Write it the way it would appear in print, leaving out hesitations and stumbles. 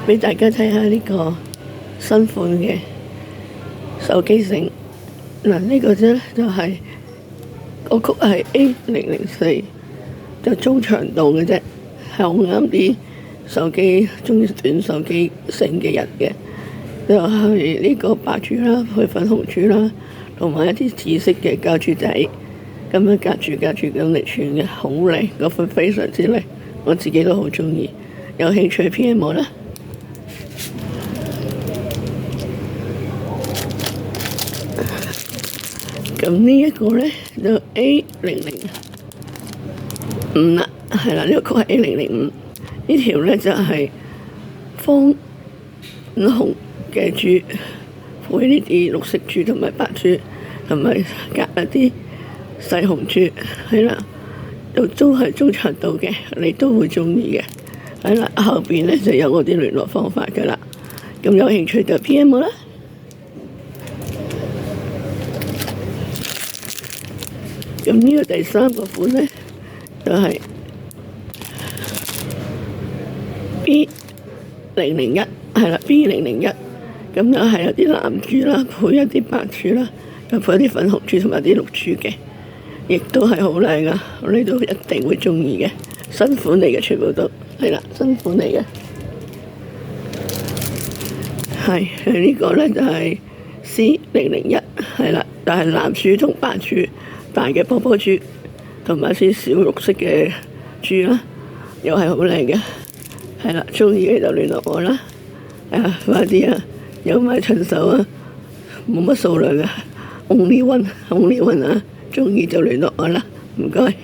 俾大家睇下呢個新款嘅手機繩。嗱，呢個啫就係個曲係 A004，就中長度嘅啫，係好啱啲手機中意短手機繩嘅人嘅。就係呢個白珠啦，配粉紅珠啦，同埋一啲紫色嘅膠珠仔，咁樣隔住咁嚟串嘅，好靚，個款非常之靚，我自己都好中意。有興趣 PM 我啦。咁呢一個咧就 A005啦，係啦，呢個曲係 A005，呢條咧就係方紅嘅珠，配呢啲綠色珠同埋白珠，同埋夾一啲細紅珠，係啦，都係中長度嘅，你都會中意嘅。係啦，後邊咧就有我啲聯絡方法噶啦，咁有興趣就 PM 我啦。咁呢個第三個款咧就係 B001，係啦 B001，咁又係有啲藍珠啦，配一啲白珠啦，又配一啲粉紅珠同埋啲綠珠嘅，亦都係好靚噶，你都一定會中意嘅，新款嚟嘅，全部都係啦，新款嚟嘅。係呢個咧就係 C001，係啦，但係藍珠同白珠，大嘅波波珠，同埋啲小綠色嘅珠啦，又係好靚嘅。係啦，中意嘅就聯絡我啦。快啲啊，有埋趁手啊，冇乜數量啊，only one 啊，中意就聯絡我啦，唔該。